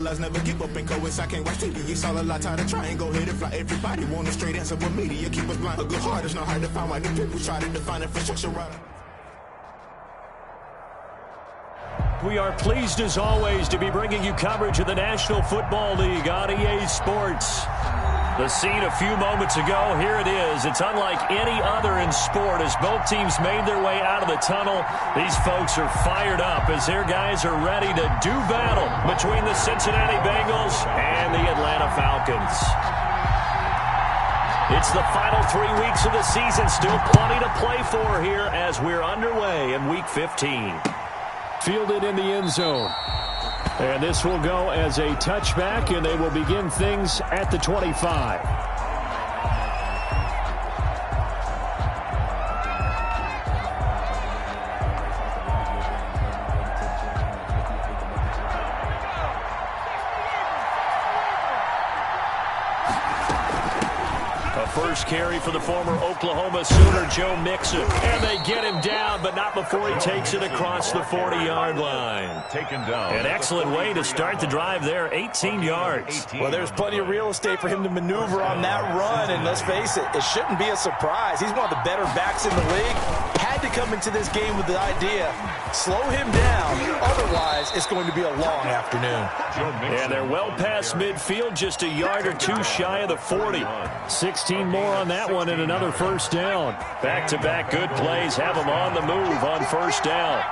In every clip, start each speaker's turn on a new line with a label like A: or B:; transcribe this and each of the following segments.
A: Let's never give up and go. I can't watch TV. You saw a lot tired of trying. Go ahead and fly. Everybody want a straight answer with media. Keep us blind. A good heart is not hard to find. Why the people try to define infrastructure right?
B: We are pleased as always to be bringing you coverage of the National Football League on EA Sports. The scene a few moments ago, here it is. It's unlike any other in sport as both teams made their way out of the tunnel. These folks are fired up as their guys are ready to do battle between the Cincinnati Bengals and the Atlanta Falcons. It's the final 3 weeks of the season. Still plenty to play for here as we're underway in Week 15.
C: Fielded in the end zone. And this will go as a touchback, and they will begin things at the 25.
B: First carry for the former Oklahoma Sooner, Joe Mixon. And they get him down, but not before he takes it across the 40-yard line.
D: Taken down.
B: An excellent way to start the drive there, 18 yards.
E: Well, there's plenty of real estate for him to maneuver on that run, and let's face it, it shouldn't be a surprise. He's one of the better backs in the league. Had to come into this game with the idea, slow him down, otherwise it's going to be a long afternoon.
B: And they're well past midfield, just a yard or two shy of the 40.
C: 16 more on that one and another first down.
B: Back-to-back good plays have them on the move on first down.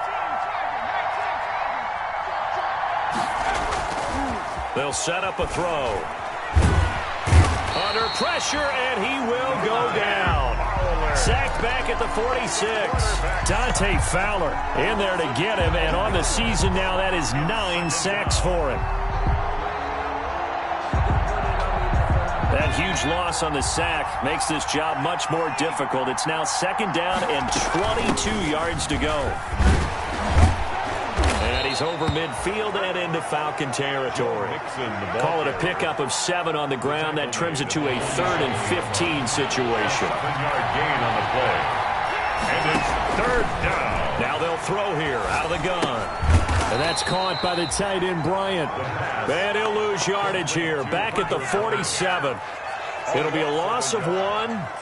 B: They'll set up a throw. Under pressure, and he will go down. Sacked back at the 46. Dante Fowler in there to get him, and on the season now, that is 9 sacks for him. That huge loss on the sack makes this job much more difficult. It's now second down and 22 yards to go. And he's over midfield and into Falcon territory. Call it a pickup of 7 on the ground. That trims it to a 3rd and 15 situation.
D: 7-yard gain on the play. And it's 3rd down.
B: Now they'll throw here out of the gun.
C: And that's caught by the tight end, Bryant.
B: And he'll lose yardage here. Back at the 47. It'll be a loss of 1,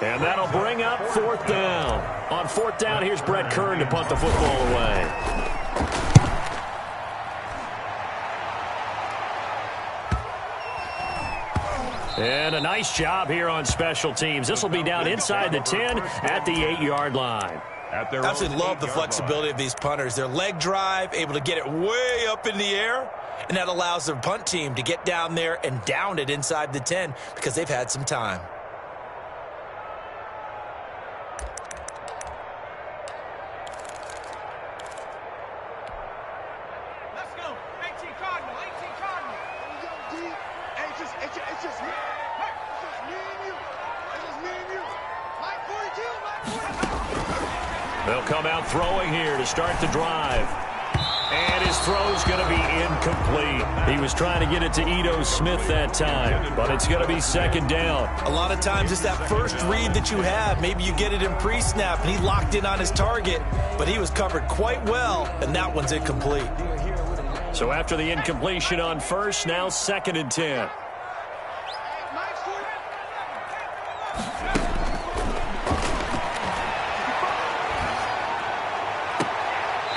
B: and that'll bring up 4th down. On 4th down, here's Brett Kern to punt the football away. And a nice job here on special teams. This will be down inside the 10 at the 8-yard line.
E: I absolutely love the flexibility of these punters. Their leg drive, able to get it way up in the air, and that allows their punt team to get down there and down it inside the 10 because they've had some time.
F: Let's go. 18 Cardinal, 18 Cardinal. It's just me. It's just me and you. It's just me and you. Mike 42, Mike 42.
B: They'll come out throwing here to start the drive. And his throw's going to be incomplete. He was trying to get it to Ito Smith that time, but it's going to be second down.
E: A lot of times it's that first read that you have. Maybe you get it in pre-snap, and he locked in on his target, but he was covered quite well, and that one's incomplete.
B: So after the incompletion on first, now 2nd and 10.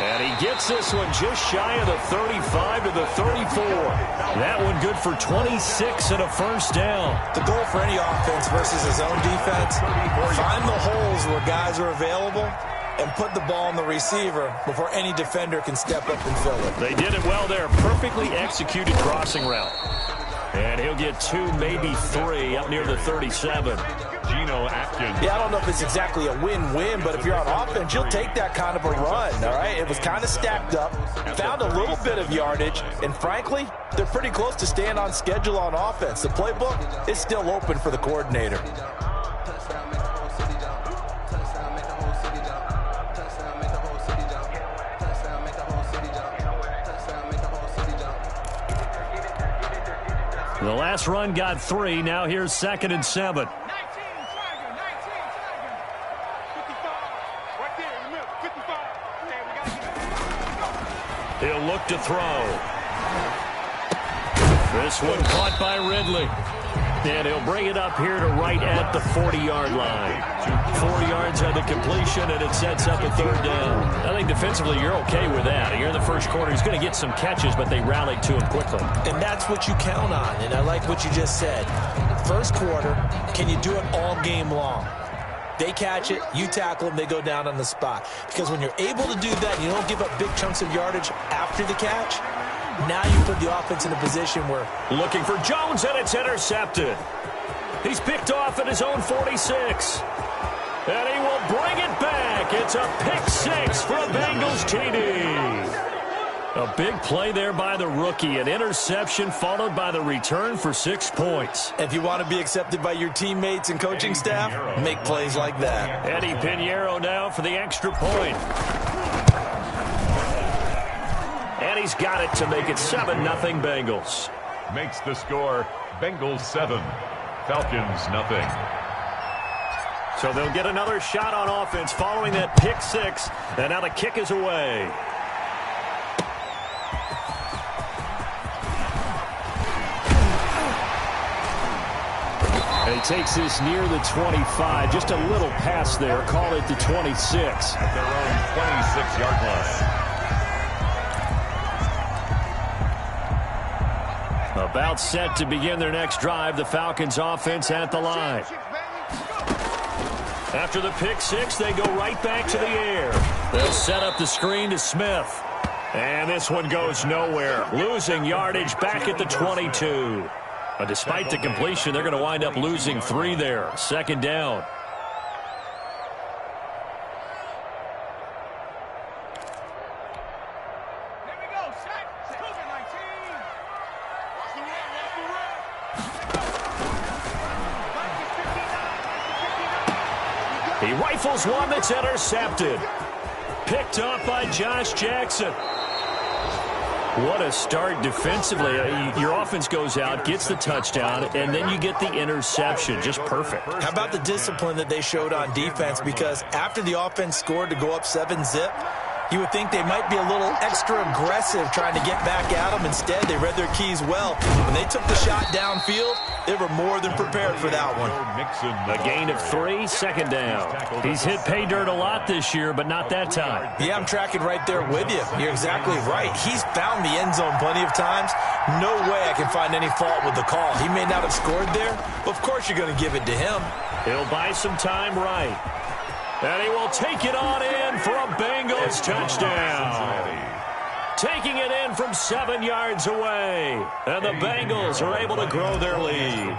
B: And he gets this one just shy of the 35 to the 34. That one good for 26 and a first down.
E: The goal for any offense versus his own defense, find the holes where guys are available and put the ball on the receiver before any defender can step up and fill it.
B: They did it well there. Perfectly executed crossing route. And he'll get 2, maybe 3 up near the 37.
D: Geno Atkins.
E: Yeah, I don't know if it's exactly a win-win, but if you're on offense, you'll take that kind of a run, all right? It was kind of stacked up, found a little bit of yardage, and frankly, they're pretty close to staying on schedule on offense. The playbook is still open for the coordinator.
B: The last run got 3. Now here's 2nd and 7. He'll look to throw. This one caught by Ridley. And he'll bring it up here to right at the 40-yard line. 4 yards on the completion, and it sets up a third down. I think defensively you're okay with that. Here in the first quarter, he's going to get some catches, but they rallied to him quickly.
E: And that's what you count on, and I like what you just said. First quarter, can you do it all game long? They catch it, you tackle them, they go down on the spot. Because when you're able to do that, you don't give up big chunks of yardage after the catch, now you put the offense in a position where...
B: Looking for Jones, and it's intercepted. He's picked off at his own 46. And he will bring it back. It's a pick six for a Bengals TD. A big play there by the rookie. An interception followed by the return for 6 points.
E: If you want to be accepted by your teammates and coaching staff, make plays like that.
B: Eddie Pinheiro now for the extra point. And he's got it to make it 7-0 Bengals.
D: Makes the score Bengals 7, Falcons nothing.
B: So they'll get another shot on offense following that pick six. And now the kick is away.
C: He takes this near the 25. Just a little pass there. Call it the 26.
D: At their own 26-yard line.
B: About set to begin their next drive. The Falcons offense at the line. After the pick six, they go right back to the air. They'll set up the screen to Smith. And this one goes nowhere. Losing yardage back at the 22. But despite the completion, they're going to wind up losing 3 there. Second down. He rifles one that's intercepted. Picked up by Josh Jackson. What a start defensively. Your offense goes out, gets the touchdown, and then you get the interception. Just perfect.
E: How about the discipline that they showed on defense? Because after the offense scored to go up 7-zip, you would think they might be a little extra aggressive trying to get back at them. Instead, they read their keys well. When they took the shot downfield, they were more than prepared for that one.
B: A gain of 3, second down. He's hit pay dirt a lot this year, but not that time.
E: Yeah, I'm tracking right there with you. You're exactly right. He's found the end zone plenty of times. No way I can find any fault with the call. He may not have scored there, but of course you're going to give it to him.
B: He'll buy some time right. And he will take it on in for a Bengals touchdown. Taking it in from 7 yards away. And the Bengals are able to grow their lead.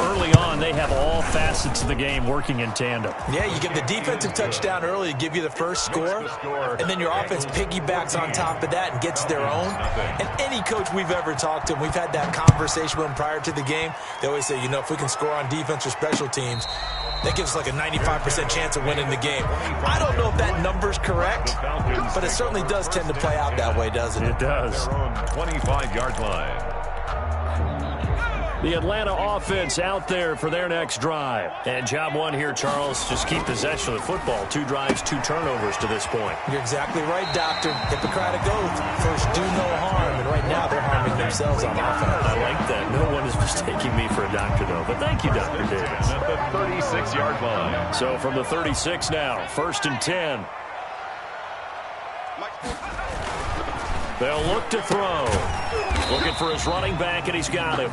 B: Early on, they have all facets of the game working in tandem.
E: Yeah, you get the defensive touchdown early to give you the first score, and then your offense piggybacks on top of that and gets their own. And any coach we've ever talked to, and we've had that conversation with them prior to the game, they always say, you know, if we can score on defense or special teams, that gives us like a 95% chance of winning the game. I don't know if that number's correct, but it certainly does tend to play out that way, doesn't it?
B: It does.
D: Their own 25-yard line.
B: The Atlanta offense out there for their next drive. And job one here, Charles, just keep possession of the football. 2 drives, 2 turnovers to this point.
E: You're exactly right, Doctor. Hippocratic oath. First, do no harm. And right now, they're harming themselves on offense.
B: I like that. No one is mistaking me for a doctor, though. But thank you, Dr. Davis.
D: At the 36-yard line.
B: So from the 36 now, 1st and 10. They'll look to throw. Looking for his running back, and he's got him.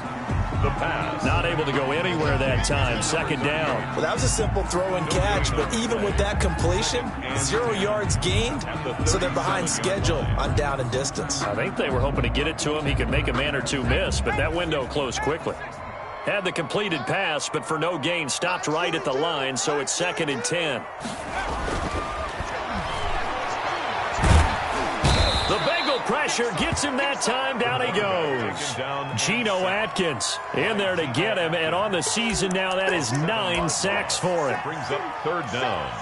D: The pass.
B: Not able to go anywhere that time. Second down.
E: Well, that was a simple throw and catch, but even with that completion, 0 yards gained, so they're behind schedule on down and distance.
B: I think they were hoping to get it to him. He could make a man or 2 miss, but that window closed quickly. Had the completed pass, but for no gain, stopped right at the line, so it's 2nd and 10. The Bengal pressure gets him that time. Down he goes. Geno Atkins in there to get him. And on the season now, that is 9 sacks for him.
D: Brings up 3rd down.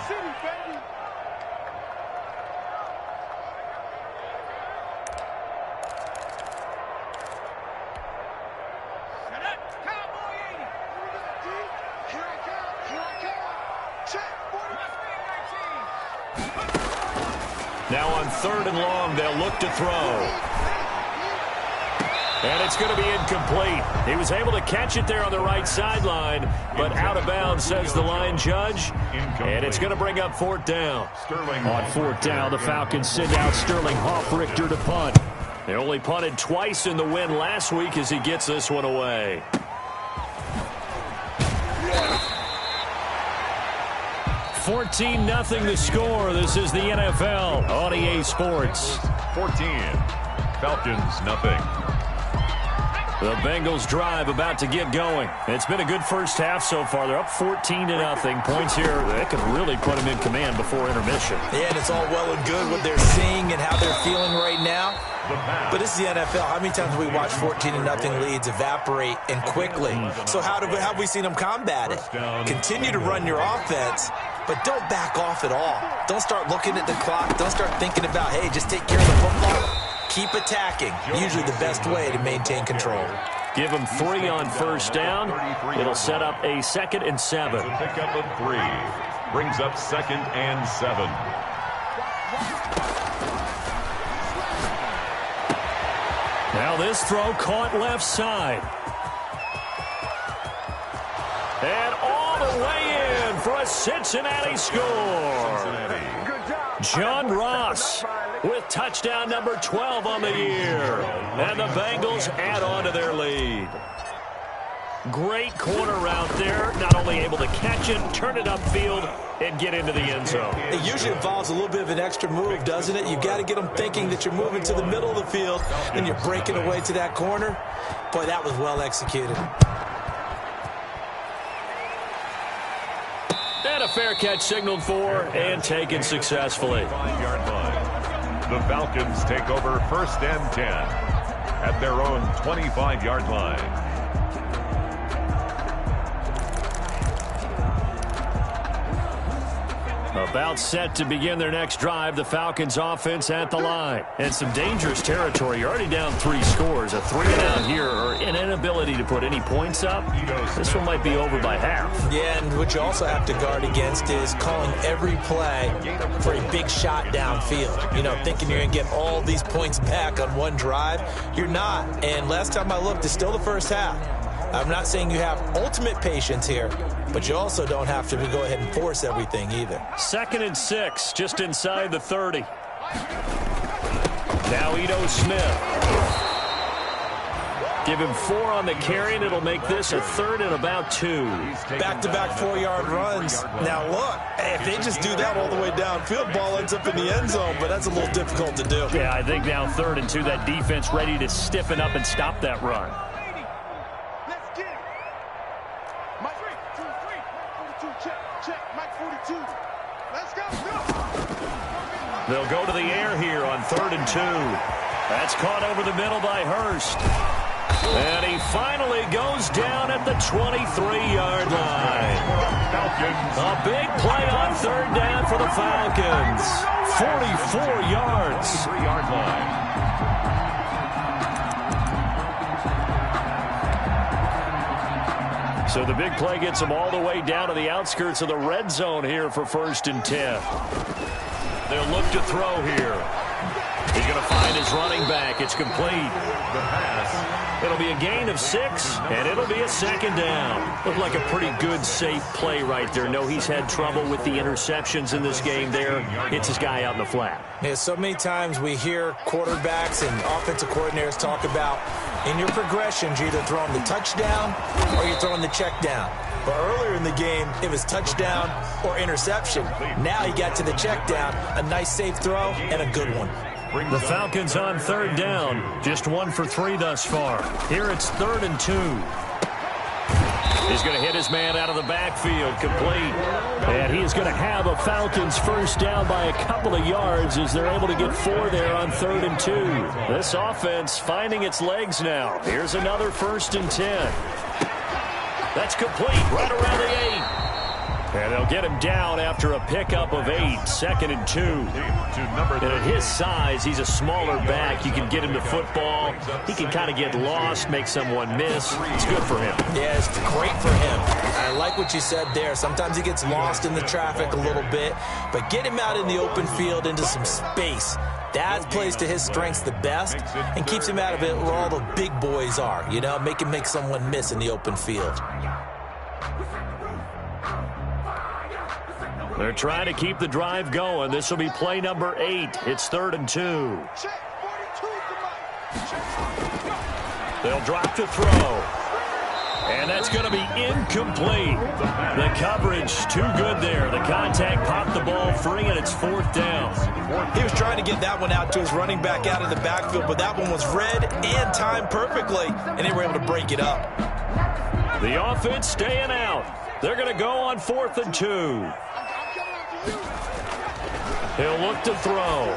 B: Now on 3rd and long, they'll look to throw. And it's going to be incomplete. He was able to catch it there on the right sideline, but out of bounds, says the line judge. And it's going to bring up 4th down.
C: On 4th down, the Falcons send out Sterling Hoffrichter to punt.
B: They only punted twice in the win last week as he gets this one away. Yeah. 14-0 the score. This is the NFL on EA Sports.
D: 14. Falcons, nothing.
B: The Bengals drive about to get going. It's been a good first half so far. They're up 14-0. Points here, they could really put them in command before intermission.
E: Yeah, and it's all well and good what they're seeing and how they're feeling right now. But this is the NFL. How many times have we watched 14-0 leads evaporate and quickly? So how have we seen them combat it? Continue to run your offense, but don't back off at all. Don't start looking at the clock. Don't start thinking about, hey, just take care of the football. Keep attacking. Usually the best way to maintain control.
B: Give them 3 on first down. It'll set up a 2nd and 7.
D: Pick up of 3. Brings up 2nd and 7.
B: Now this throw caught left side. And all the way in for a Cincinnati score. John Ross with touchdown number 12 on the year. And the Bengals add on to their lead. Great corner route there. Not only able to catch it, turn it upfield, and get into the end zone.
E: It usually involves a little bit of an extra move, doesn't it? You've got to get them thinking that you're moving to the middle of the field, and you're breaking away to that corner. Boy, that was well executed.
B: And a fair catch signaled for and taken successfully.
D: 5-yard line. The Falcons take over 1st and 10 at their own 25-yard line.
B: About set to begin their next drive, the Falcons offense at the line. And some dangerous territory. You're already down 3 scores. A 3-and-out here or an inability to put any points up. This one might be over by half.
E: Yeah, and what you also have to guard against is calling every play for a big shot downfield. You know, thinking you're going to get all these points back on one drive. You're not. And last time I looked, it's still the first half. I'm not saying you have ultimate patience here, but you also don't have to go ahead and force everything either.
B: 2nd and 6, just inside the 30. Now Ito Smith. Give him 4 on the carry, and it'll make this a 3rd and about 2.
E: Back-to-back 4-yard runs. Now, look, if they just do that all the way downfield, ball ends up in the end zone, but that's a little difficult to do.
B: Yeah, I think now 3rd and 2, that defense ready to stiffen up and stop that run. They'll go to the air here on 3rd and 2. That's caught over the middle by Hurst. And he finally goes down at the 23-yard line. A big play on 3rd down for the Falcons. 44 yards.
D: 3-yard line.
B: So the big play gets them all the way down to the outskirts of the red zone here for 1st and 10. They'll look to throw here. He's going to find his running back. It's complete.
D: The pass.
B: It'll be a gain of 6, and it'll be a 2nd down. Looked like a pretty good, safe play right there. No, he's had trouble with the interceptions in this game there. Hits his guy out in the flat.
E: Yeah, so many times we hear quarterbacks and offensive coordinators talk about in your progressions, you're either throwing the touchdown or you're throwing the check down. But earlier in the game, it was touchdown or interception. Now he got to the check down, a nice safe throw, and a good one.
B: The Falcons on 3rd down. Just 1 for 3 thus far. Here it's 3rd and 2. He's going to hit his man out of the backfield, complete. And he is going to have a Falcons 1st down by a couple of yards as they're able to get 4 there on 3rd and 2. This offense finding its legs now. Here's another 1st and 10. That's complete right around the 8. And they'll get him down after a pickup of 8, 2nd and 2. And at his size, he's a smaller back. You can get him the football. He can kind of get lost, make someone miss. It's good for him.
E: Yeah, it's great for him. I like what you said there. Sometimes he gets lost in the traffic a little bit, but get him out in the open field into some space. That plays to his strengths the best and keeps him out of it where all the big boys are, you know, make someone miss in the open field.
B: They're trying to keep the drive going. This will be play number 8. It's 3rd and 2. They'll drop to throw. And that's going to be incomplete. The coverage too good there. The contact popped the ball free, and it's 4th down.
E: He was trying to get that one out to his running back out of the backfield, but that one was read and timed perfectly, and they were able to break it up.
B: The offense staying out. They're going to go on 4th and 2. He'll look to throw.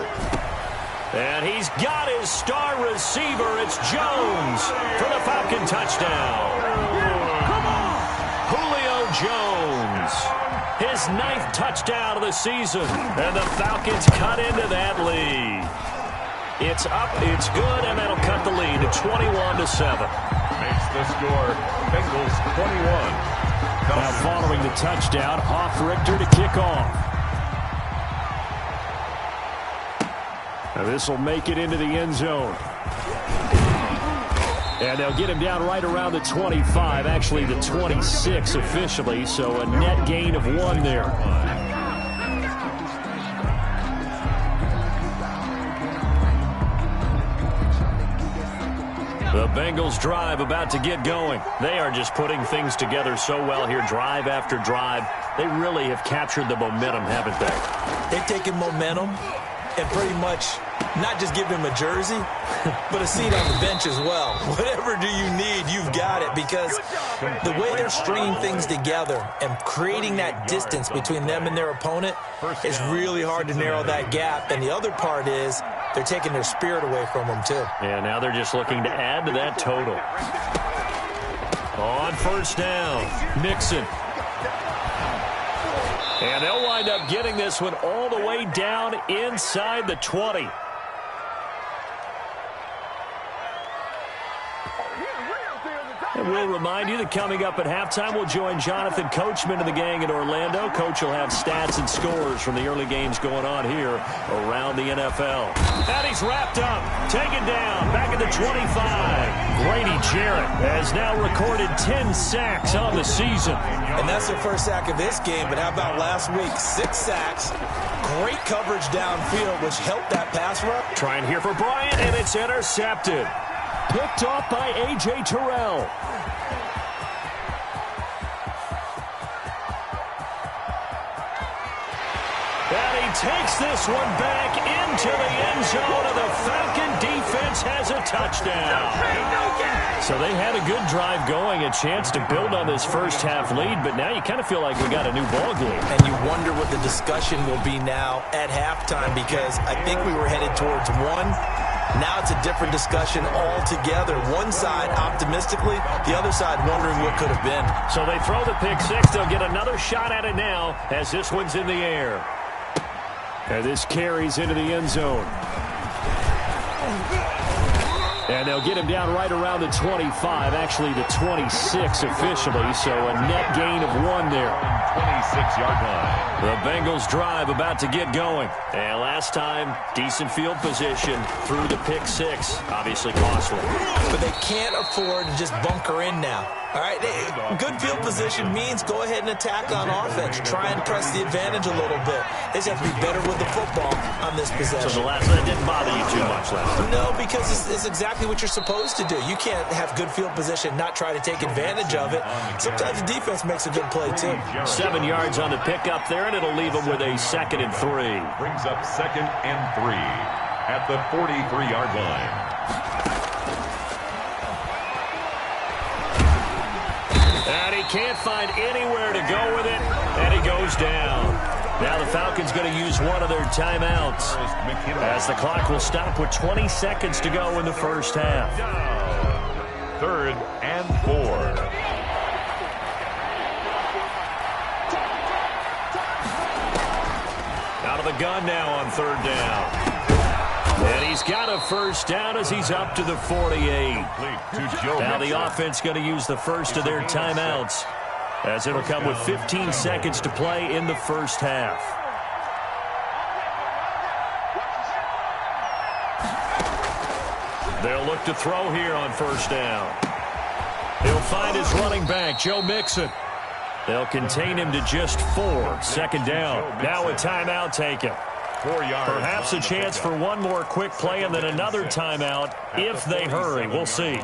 B: And he's got his star receiver. It's Jones for the Falcon touchdown. Julio Jones, his 9th touchdown of the season. And the Falcons cut into that lead. It's up, it's good, and that'll cut the lead to 21-7.
D: Makes the score Bengals 21.
C: Now following the touchdown, Richter to kick off. Now this will make it into the end zone. And they'll get him down right around the 25, actually the 26 officially, so a net gain of 1 there.
B: The Bengals drive about to get going. They are just putting things together so well here, drive after drive. They really have captured the momentum, haven't they?
E: They've taken momentum and pretty much not just give him a jersey, but a seat on the bench as well. Whatever do you need, you've got it, because the way they're stringing things together and creating that distance between them and their opponent is really hard to narrow that gap. And the other part is they're taking their spirit away from them, too.
B: Yeah, now they're just looking to add to that total. On 1st down, Mixon. And they'll wind up getting this one all the way down inside the 20. And we'll remind you that coming up at halftime, we'll join Jonathan Coachman and the gang in Orlando. Coach will have stats and scores from the early games going on here around the NFL. And he's wrapped up, taken down, back at the 25. Grady Jarrett has now recorded 10 sacks on the season.
E: And that's their first sack of this game, but how about last week? 6 sacks, great coverage downfield, which helped that pass rush.
B: Trying here for Bryant, and it's intercepted. Picked off by A.J. Terrell. And he takes this one back into the end zone, and the Falcon defense has a touchdown. So they had a good drive going, a chance to build on this first half lead, but now you kind of feel like we got a new ball game.
E: And you wonder what the discussion will be now at halftime, because I think we were headed towards 1. Now it's a different discussion altogether. One side optimistically, the other side wondering what could have been.
B: So they throw the pick 6. They'll get another shot at it now as this one's in the air.
C: And this carries into the end zone. And they'll get him down right around the 25, actually the 26 officially, so a net gain of 1 there.
D: 26-yard line.
B: The Bengals drive about to get going. And last time, decent field position through the pick 6. Obviously costly.
E: But they can't afford to just bunker in now. All right, good field position means go ahead and attack on offense. Try and press the advantage a little bit. They just have to be better with the football on this possession.
B: So the last one didn't bother you too much last time?
E: No, because it's exactly what you're supposed to do. You can't have good field position, not try to take advantage of it. Sometimes the defense makes a good play, too.
B: 7 yards on the pickup there, and it'll leave them with a 2nd and 3.
D: Brings up 2nd and 3 at the 43-yard line.
B: And he can't find anywhere to go with it, and he goes down. Now the Falcons going to use one of their timeouts as the clock will stop with 20 seconds to go in the first half.
D: 3rd and 4.
B: Out of the gun now on 3rd down. And he's got a first down as he's up to the 48. Now the offense going to use the first of their timeouts, as it'll come with 15 seconds to play in the first half. look to throw here on first down. He'll find his running back, Joe Mixon. They'll contain him to just 4. Second down. Now a timeout taken.
D: 4 yards.
B: Perhaps a chance for one more quick play and then another timeout if they hurry. We'll see.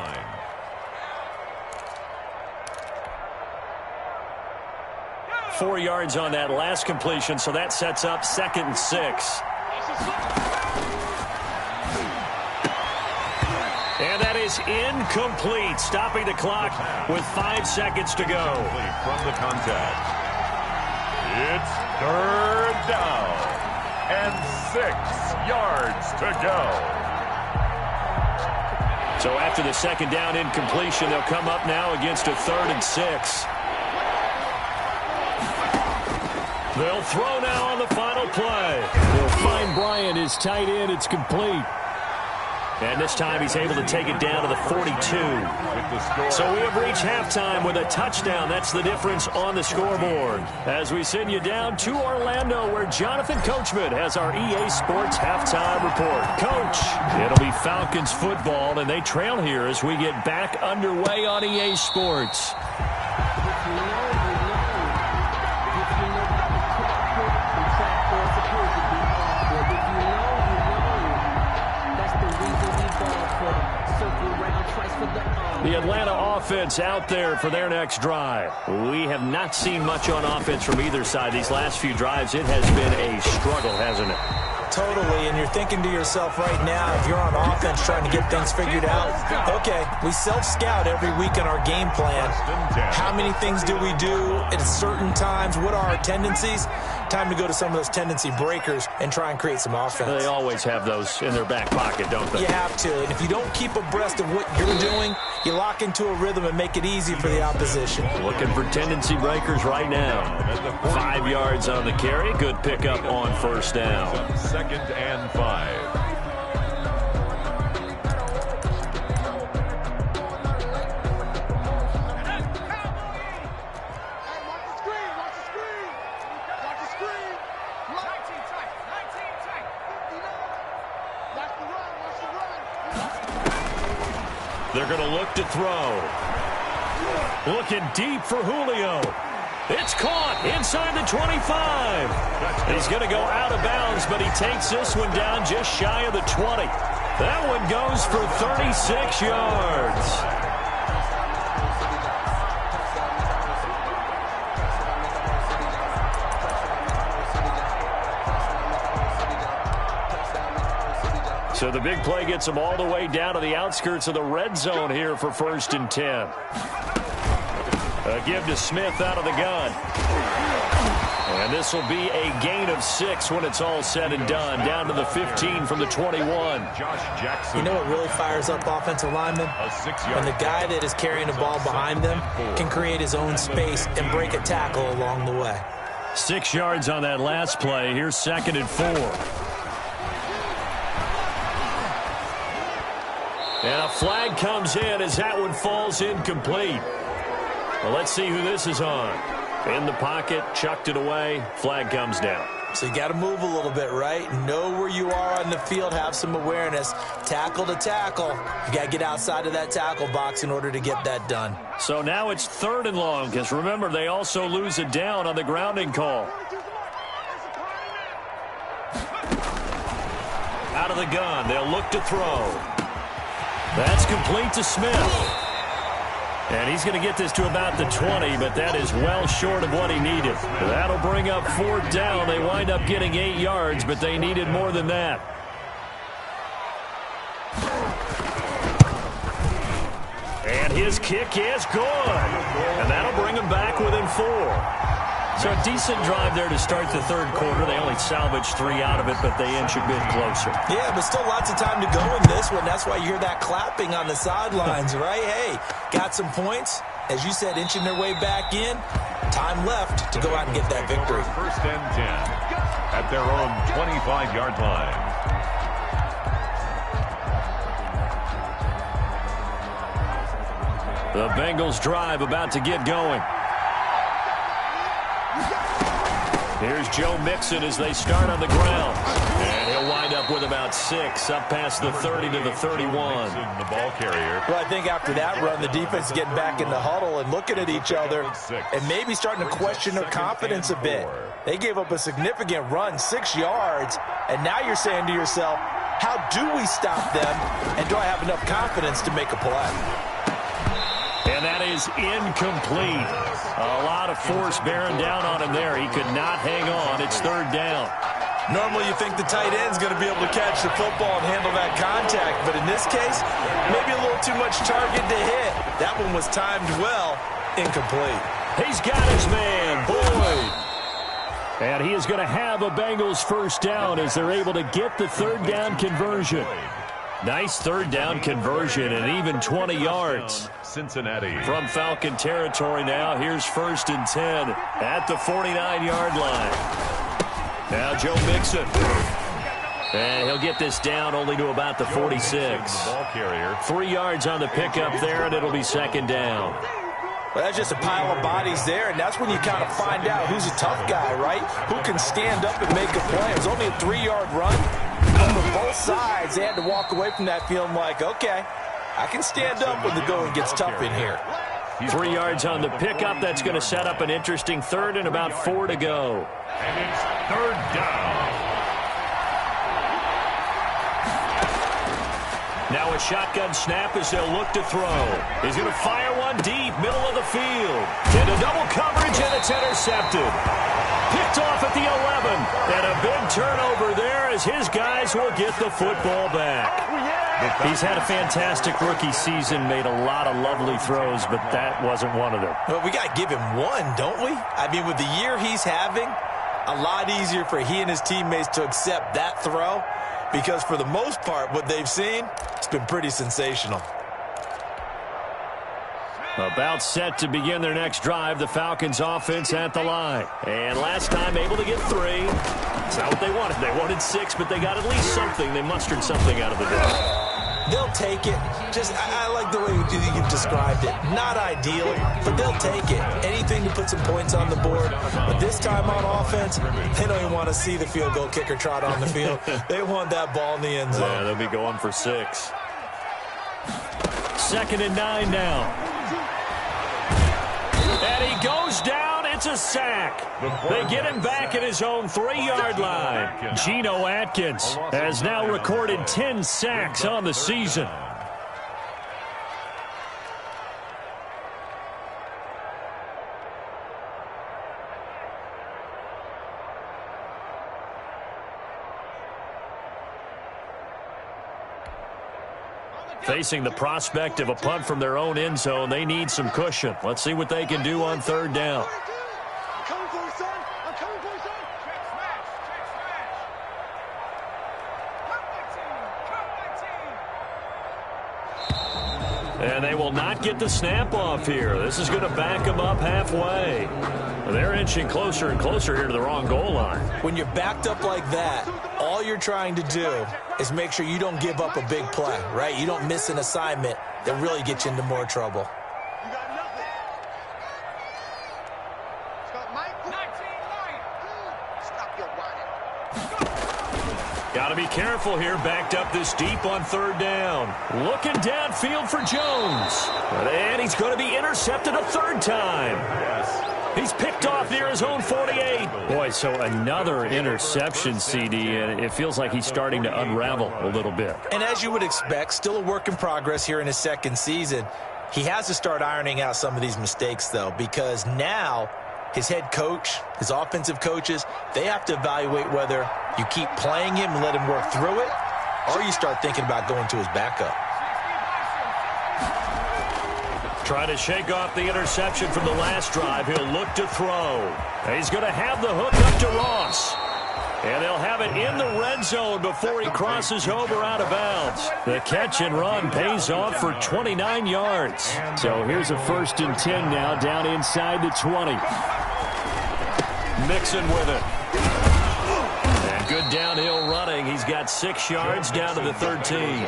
B: Four yards on that last completion, so that sets up 2nd and 6. And that is incomplete, stopping the clock with 5 seconds to go.
D: From the contact. It's 3rd down and 6 yards to go.
B: So after the 2nd down incompletion, they'll come up now against a 3rd and 6. They'll throw now on the final play.
C: They'll find Bryant, his tight end. It's complete.
B: And this time he's able to take it down to the 42. So we have reached halftime with a touchdown. That's the difference on the scoreboard. As we send you down to Orlando, where Jonathan Coachman has our EA Sports halftime report. Coach, it'll be Falcons football, and they trail here as we get back underway on EA Sports. The Atlanta offense out there for their next drive. We have not seen much on offense from either side these last few drives. It has been a struggle, hasn't it?
E: Totally, and you're thinking to yourself right now, if you're on offense trying to get things figured out, okay, we self-scout every week in our game plan. How many things do we do at certain times? What are our tendencies? Time to go to some of those tendency breakers and try and create some offense.
B: They always have those in their back pocket, don't they?
E: You have to, and if you don't keep abreast of what you're doing, you lock into a rhythm and make it easy for the opposition.
B: Looking for tendency breakers right now. 5 yards on the carry. Good pickup on first down.
D: 2nd and 5.
B: They're going to look to throw. Looking deep for Julio. It's caught inside the 25. He's going to go out of bounds, but he takes this one down just shy of the 20. That one goes for 36 yards. So the big play gets them all the way down to the outskirts of the red zone here for 1st and 10. A give to Smith out of the gun. And this will be a gain of 6 when it's all said and done. Down to the 15 from the 21.
D: Josh Jackson.
E: You know what really fires up offensive linemen? When the guy that is carrying the ball behind them can create his own space and break a tackle along the way.
B: 6 yards on that last play. Here's 2nd and 4. And a flag comes in as that one falls incomplete. Well, let's see who this is on. In the pocket, chucked it away, flag comes down.
E: So you got to move a little bit, right? Know where you are on the field, have some awareness. Tackle to tackle. You got to get outside of that tackle box in order to get that done.
B: So now it's 3rd and long, because remember, they also lose it down on the grounding call. Out of the gun, they'll look to throw. That's complete to Smith. And he's going to get this to about the 20, but that is well short of what he needed. That'll bring up 4th down. They wind up getting 8 yards, but they needed more than that. And his kick is good. And that'll bring him back within 4. So a decent drive there to start the 3rd quarter. They only salvaged 3 out of it, but they inch a bit closer.
E: Yeah, but still lots of time to go in this one. That's why you hear that clapping on the sidelines, right? Hey, got some points. As you said, inching their way back in. Time left to go out and get that victory.
D: 1st and 10 at their own 25-yard line.
B: The Bengals drive about to get going. Here's Joe Mixon as they start on the ground. And he'll wind up up with about 6, up past the 30 to the 31.
D: The ball carrier.
E: Well, I think after that run, the defense is getting back in the huddle and looking at each other and maybe starting to question their confidence a bit. They gave up a significant run, 6 yards, and now you're saying to yourself, how do we stop them, and do I have enough confidence to make a play?
B: And that is incomplete. A lot of force bearing down on him there. He could not hang on. It's 3rd down.
E: Normally you think the tight end's going to be able to catch the football and handle that contact, but in this case, maybe a little too much target to hit. That one was timed well, incomplete.
B: He's got his man, Boyd. And he is going to have a Bengals 1st down as they're able to get the 3rd down conversion. Nice 3rd down conversion and even 20 yards.
D: Cincinnati.
B: From Falcon territory now, here's 1st and 10 at the 49-yard line. Now Joe Mixon. And he'll get this down only to about the 46.
D: Ball carrier.
B: 3 yards on the pickup there, and it'll be 2nd down.
E: Well, that's just a pile of bodies there, and that's when you kind of find out who's a tough guy, right? Who can stand up and make a play. It was only a 3-yard run. From both sides, they had to walk away from that feeling like, okay, I can stand up when the going gets tough in here.
B: 3 yards on the pickup. That's going to set up an interesting 3rd and about 4 to go.
D: And it's 3rd down.
B: Now a shotgun snap as they'll look to throw. He's going to fire one deep, middle of the field. Into double coverage, and it's intercepted. Picked off at the 11. And a big turnover there as his guys will get the football back. He's had a fantastic rookie season, made a lot of lovely throws, but that wasn't one of them.
E: Well, we got to give him one, don't we? I mean, with the year he's having, a lot easier for he and his teammates to accept that throw because for the most part, what they've seen, it's been pretty sensational.
B: About set to begin their next drive, the Falcons offense at the line. And last time able to get 3. That's not what they wanted. They wanted 6, but they got at least something. They mustered something out of the drive.
E: They'll take it. I like the way you've described it. Not ideal, but they'll take it. Anything to put some points on the board. But this time on offense, they don't even want to see the field goal kicker trot on the field. They want that ball in the end zone.
B: Yeah, they'll be going for 6. 2nd and 9 now. And he goes down. It's a sack. They get him back at his own 3-yard line. Geno Atkins has now recorded 10 sacks on the season. Facing the prospect of a punt from their own end zone, they need some cushion. Let's see what they can do on 3rd down. And they will not get the snap off here. This is going to back them up halfway. They're inching closer and closer here to the wrong goal line.
E: When you're backed up like that, all you're trying to do is make sure you don't give up a big play, right? You don't miss an assignment that really gets you into more trouble.
F: You got nothing. Stop, Mike. 19 right. Stop your whining.
B: Got to be careful here, backed up this deep on 3rd down. Looking downfield for Jones. And he's going to be intercepted a 3rd time.
D: Yes.
B: He's picked off near his own 48. Boy, so another interception, CD, and it feels like he's starting to unravel a little bit.
E: And as you would expect, still a work in progress here in his 2nd season. He has to start ironing out some of these mistakes, though, because now his head coach, his offensive coaches, they have to evaluate whether you keep playing him and let him work through it, or you start thinking about going to his backup.
B: Trying to shake off the interception from the last drive. He'll look to throw. He's going to have the hook up to Ross. And they'll have it in the red zone before he crosses over out of bounds. The catch and run pays off for 29 yards. So here's a 1st and 10 now down inside the 20. Mixon with it. And good downhill running. He's got 6 yards down to the 13.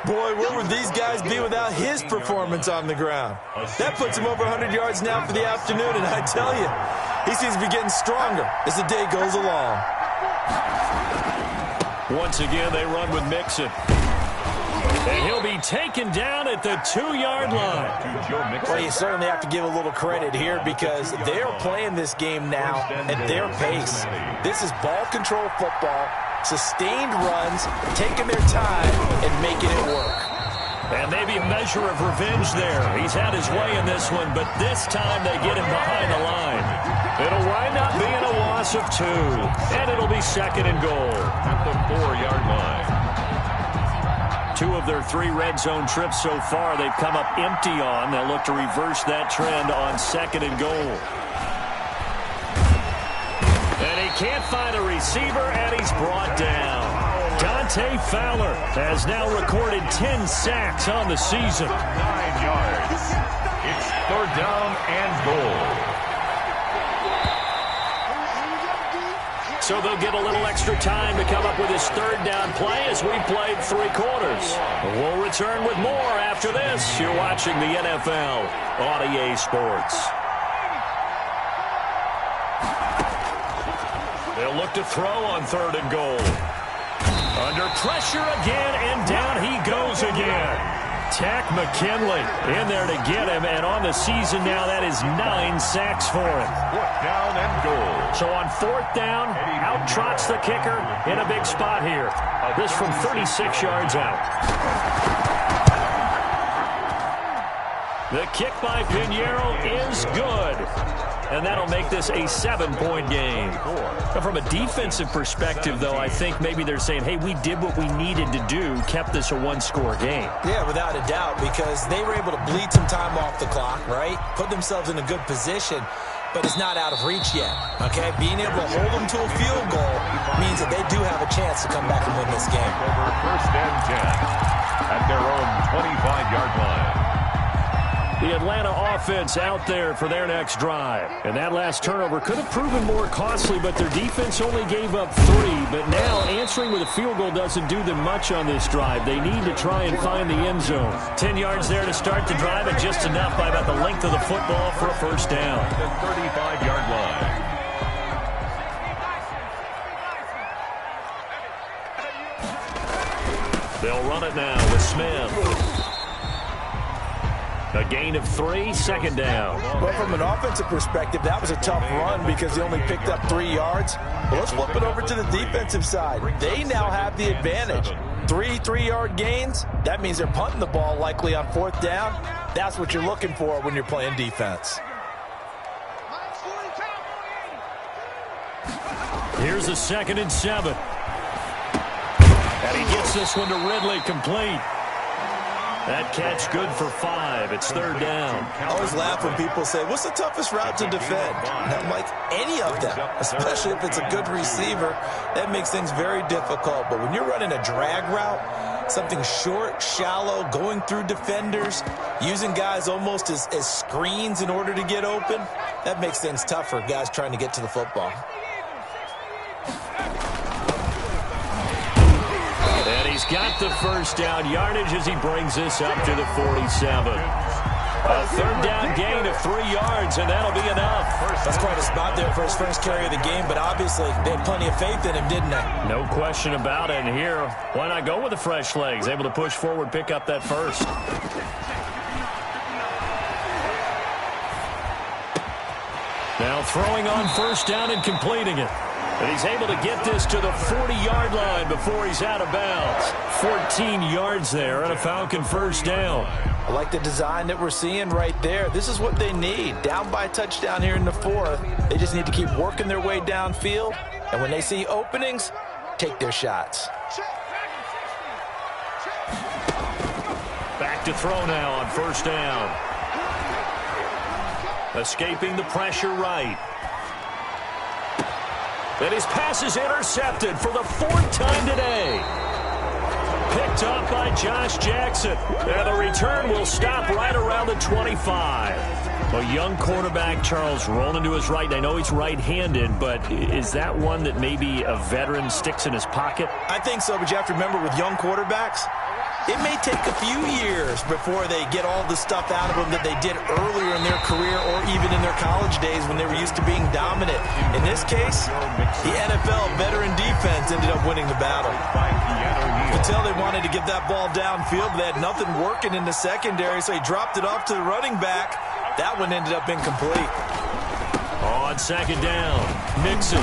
E: Boy, where would these guys be without his performance on the ground? That puts him over 100 yards now for the afternoon, and I tell you, he seems to be getting stronger as the day goes along.
B: Once again, they run with Mixon. And he'll be taken down at the 2-yard line.
E: Well, you certainly have to give a little credit here because they're playing this game now at their pace. This is ball control football, sustained runs, taking their time and making it work.
B: And maybe a measure of revenge there. He's had his way in this one, but this time they get him behind the line. It'll wind up being a loss of 2, and it'll be 2nd and goal.
D: At the 4-yard line.
B: 2 of their 3 red zone trips so far they've come up empty on. They'll look to reverse that trend on 2nd and goal. And he can't find a receiver, and he's brought down. Dante Fowler has now recorded 10 sacks on the season.
D: 9 yards. It's 3rd down and goal.
B: So they'll get a little extra time to come up with his 3rd down play as we played 3 quarters. We'll return with more after this. You're watching the NFL on EA Sports. They'll look to throw on 3rd and goal. Under pressure again, and down he goes again. Tack McKinley in there to get him, and on the season now, that is 9 sacks for him.
D: 4th down and goal.
B: So on 4th down, out trots the kicker in a big spot here. This from 36 yards out. The kick by Pinheiro is good. And that'll make this a 7-point game. But from a defensive perspective, though, I think maybe they're saying, hey, we did what we needed to do, kept this a 1-score game.
E: Yeah, without a doubt, because they were able to bleed some time off the clock, right? Put themselves in a good position, but it's not out of reach yet, okay? Being able to hold them to a field goal means that they do have a chance to come back and win this game.
D: Over 1st and 10 at their own 25-yard line.
B: The Atlanta offense out there for their next drive. And that last turnover could have proven more costly, but their defense only gave up 3. But now answering with a field goal doesn't do them much on this drive. They need to try and find the end zone. 10 yards there to start the drive, and just enough by about the length of the football for a 1st down.
D: The 35-yard line.
B: They'll run it now with Smith. A gain of 3, 2nd down.
E: Well, from an offensive perspective, that was a tough run because they only picked up 3 yards. But let's flip it over to the defensive side. They now have the advantage. 3 3-yard gains, that means they're punting the ball likely on 4th down. That's what you're looking for when you're playing defense.
B: Here's a 2nd and 7. And he gets this one to Ridley complete. That catch good for 5. It's 3rd down.
E: I always laugh when people say, what's the toughest route to defend? And I'm like, any of them, especially if it's a good receiver. That makes things very difficult. But when you're running a drag route, something short, shallow, going through defenders, using guys almost as screens in order to get open, that makes things tough for guys trying to get to the football.
B: He's got the 1st down yardage as he brings this up to the 47. A 3rd down gain of 3 yards, and that'll be enough.
E: That's quite a spot there for his first carry of the game, but obviously they had plenty of faith in him, didn't they?
B: No question about it. And here, why not go with the fresh legs? Able to push forward, pick up that 1st. Now throwing on 1st down and completing it. And he's able to get this to the 40-yard line before he's out of bounds. 14 yards there and a Falcon 1st down.
E: I like the design that we're seeing right there. This is what they need. Down by a touchdown here in the 4th. They just need to keep working their way downfield. And when they see openings, take their shots.
B: Back to throw now on 1st down. Escaping the pressure right. And his pass is intercepted for the 4th time today. Picked up by Josh Jackson. And the return will stop right around the 25. A young quarterback, Charles, rolling to his right. I know he's right-handed, but is that one that maybe a veteran sticks in his pocket?
E: I think so, but you have to remember with young quarterbacks, It may take a few years before they get all the stuff out of them that they did earlier in their career or even in their college days when they were used to being dominant. In this case, the NFL veteran defense ended up winning the battle. You could tell they wanted to get that ball downfield, but they had nothing working in the secondary, so he dropped it off to the running back. That one ended up incomplete.
B: On second down, Mixon.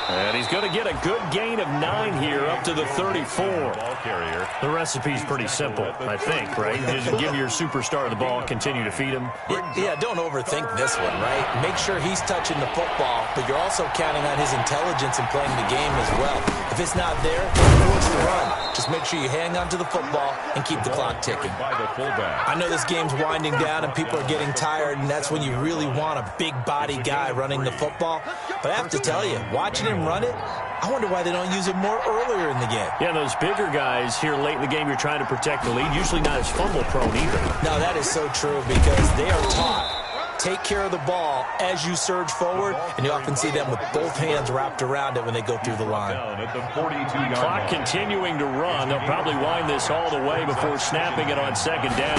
B: And he's going to get a good gain of 9 here up to the 34.
D: Ball carrier.
B: The recipe's pretty simple, I think, right? Just give your superstar the ball, continue to feed him.
E: Yeah, don't overthink this one, right? Make sure he's touching the football, but you're also counting on his intelligence in playing the game as well. If it's not there, don't force the run. Just make sure you hang on to the football and keep the clock ticking.
D: By the fullback.
E: I know this game's winding down and people are getting tired, and that's when you really want a big body guy running the football. But I have to tell you, watching him run it, I wonder why they don't use it more earlier in the game.
B: Yeah, those bigger guys here late in the game, you're trying to protect the lead. Usually not as fumble prone either.
E: No, that is so true because they are taught. Take care of the ball as you surge forward, and you often see them with both hands wrapped around it when they go through the line.
D: At the 42-yard
B: Clock
D: line.
B: continuing to run. They'll probably wind this all the way before snapping it on second down.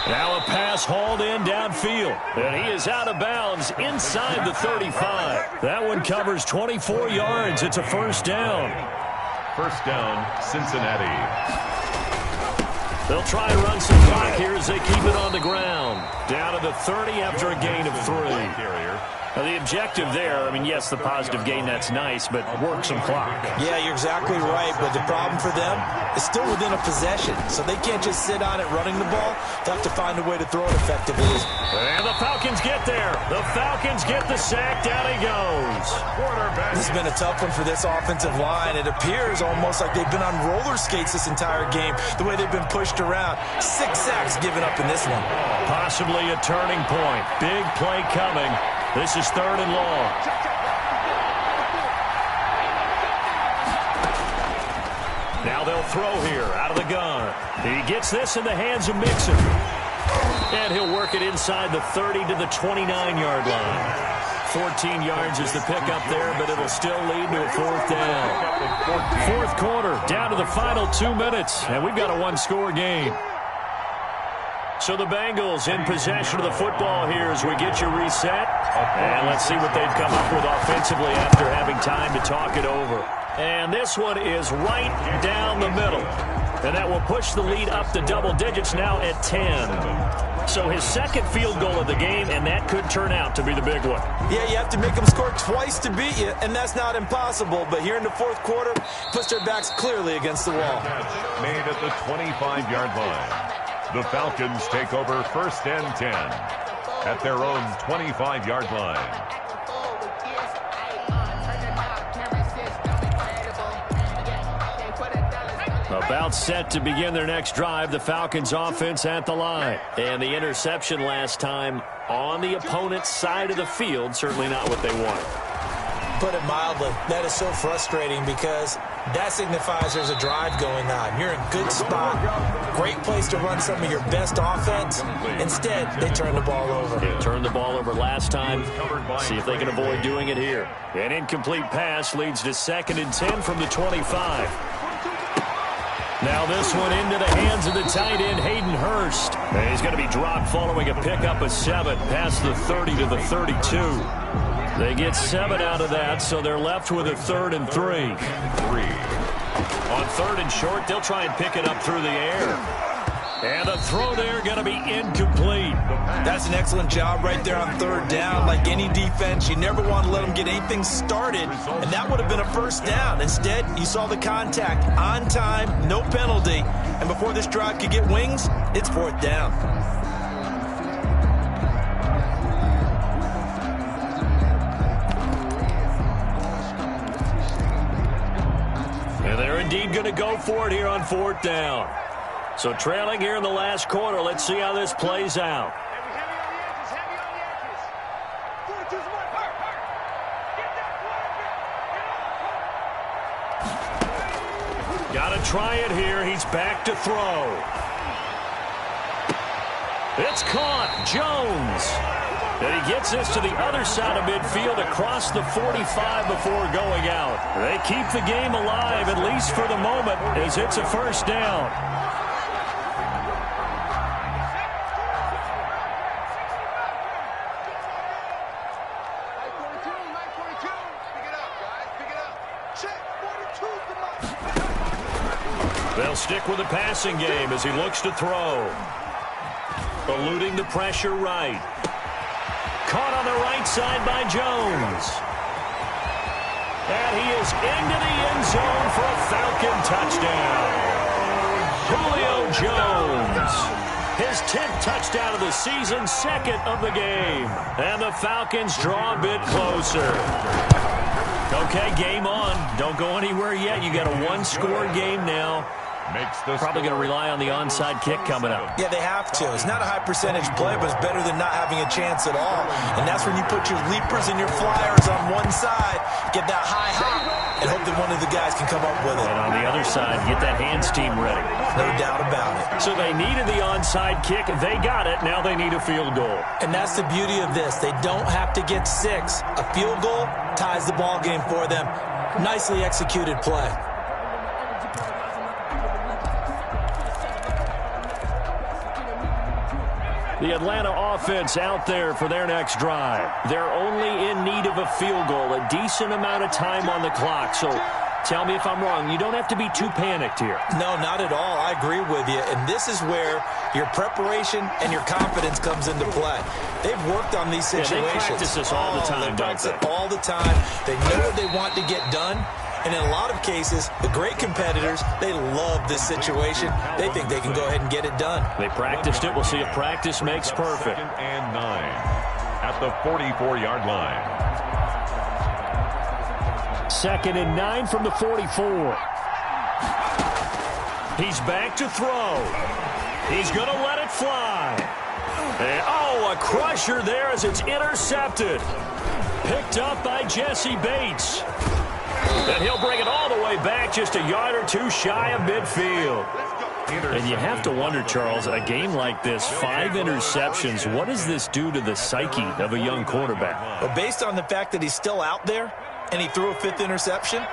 B: Now a pass hauled in downfield. And he is out of bounds inside the 35. That one covers 24 yards. It's a first down.
D: First down, Cincinnati.
B: They'll try and run some clock here as they keep it on the ground. Down to the 30 after a gain of 3.
D: Carrier.
B: Now the objective there, I mean, yes, the positive gain, that's nice, but work some clock.
E: Yeah, you're exactly right, but the problem for them is still within a possession, so they can't just sit on it running the ball. They'll have to find a way to throw it effectively.
B: And the Falcons get there. The Falcons get the sack. Down he goes.
E: This has been a tough one for this offensive line. It appears almost like they've been on roller skates this entire game, the way they've been pushed around. 6 sacks given up in this one.
B: Possibly a turning point. Big play coming. This is 3rd and long. Now they'll throw here out of the gun. He gets this in the hands of Mixon. And he'll work it inside the 30 to the 29-yard line. 14 yards is the pickup there, but it'll still lead to a 4th down. 4th quarter, down to the final 2 minutes, and we've got a 1-score game. So the Bengals in possession of the football here as we get you reset. And let's see what they've come up with offensively after having time to talk it over. And this one is right down the middle. And that will push the lead up to double digits now at 10. So his second field goal of the game, and that could turn out to be the big one.
E: Yeah, you have to make them score twice to beat you, and that's not impossible. But here in the 4th quarter, puts their backs clearly against the wall.
D: Made at the 25-yard line. The Falcons take over 1st and 10 at their own 25-yard line.
B: About set to begin their next drive, the Falcons offense at the line. And the interception last time on the opponent's side of the field, certainly not what they wanted.
E: Put it mildly, that is so frustrating because that signifies there's a drive going on. You're in a good spot, great place to run some of your best offense. Instead, they turn the ball over.
B: They turned the ball over last time. See if they can avoid doing it here. An incomplete pass leads to 2nd and 10 from the 25. Now this one into the hands of the tight end, Hayden Hurst. And he's going to be dropped following a pickup of 7 past the 30 to the 32. They get 7 out of that, so they're left with a 3rd and 3. On 3rd and short, they'll try and pick it up through the air. And the throw there going to be incomplete.
E: That's an excellent job right there on 3rd down. Like any defense, you never want to let them get anything started, and that would have been a first down. Instead, you saw the contact on time, no penalty, and before this drive could get wings, it's 4th down.
B: And they're indeed going to go for it here on 4th down. So trailing here in the last quarter, let's see how this plays out.
F: Heavy on the edges. 4 2 1. Get that quarterback.
B: Got to try it here. He's back to throw. It's caught. Jones. And he gets this to the other side of midfield across the 45 before going out. They keep the game alive, at least for the moment, as it's a first down. They'll stick with the passing game as he looks to throw. Eluding the pressure right. Caught on the right side by Jones. And he is into the end zone for a Falcon touchdown. Julio Jones. His 10th touchdown of the season, second of the game. And the Falcons draw a bit closer. Okay, game on. Don't go anywhere yet. You got a one-score game now. Probably going to rely on the onside kick coming up.
E: Yeah, they have to. It's not a high-percentage play, but it's better than not having a chance at all. And that's when you put your leapers and your flyers on one side, get that high hop, and hope that one of the guys can come up with it.
B: And on the other side, get that hands team ready.
E: No doubt about it.
B: So they needed the onside kick. They got it. Now they need a field goal.
E: And that's the beauty of this. They don't have to get 6. A field goal ties the ball game for them. Nicely executed play.
B: The Atlanta offense out there for their next drive. They're only in need of a field goal, a decent amount of time on the clock. So tell me if I'm wrong. You don't have to be too panicked here.
E: No, not at all. I agree with you. And this is where your preparation and your confidence comes into play. They've worked on these situations.
B: Yeah, they practice this all the time,
E: they practice it all the time. They know what they want to get done. And in a lot of cases, the great competitors, they love this situation. They think they can go ahead and get it done.
B: They practiced it. We'll see if practice makes perfect.
D: 2nd and 9 at the 44-yard line.
B: 2nd and 9 from the 44. He's back to throw. He's going to let it fly. And, a crusher there as it's intercepted. Picked up by Jesse Bates. And he'll bring it all the way back just a yard or two shy of midfield. And you have to wonder, Charles, a game like this, 5 interceptions, what does this do to the psyche of a young quarterback?
E: Well, based on the fact that he's still out there and he threw a 5th interception,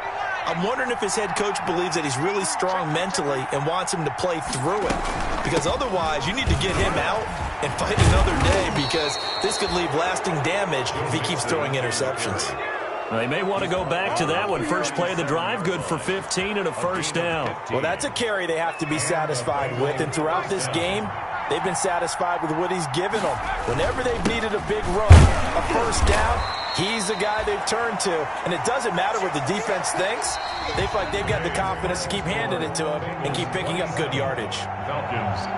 E: I'm wondering if his head coach believes that he's really strong mentally and wants him to play through it. Because otherwise, you need to get him out and fight another day, because this could leave lasting damage if he keeps throwing interceptions.
B: They may want to go back to that one. First play of the drive, good for 15 and a first down.
E: Well, that's a carry they have to be satisfied with. And throughout this game, they've been satisfied with what he's given them. Whenever they've needed a big run, a first down, he's the guy they've turned to. And it doesn't matter what the defense thinks. They feel like they've got the confidence to keep handing it to him and keep picking up good yardage.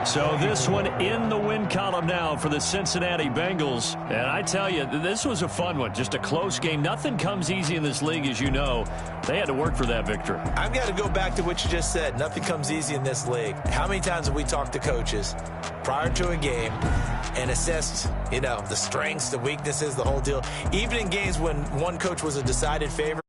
B: So this one in the win column now for the Cincinnati Bengals. And I tell you, this was a fun one. Just a close game. Nothing comes easy in this league, as you know. They had to work for that victory.
E: I've got to go back to what you just said. Nothing comes easy in this league. How many times have we talked to coaches prior to a game and assessed, the strengths, the weaknesses, the whole deal? Even in games when one coach was a decided favorite,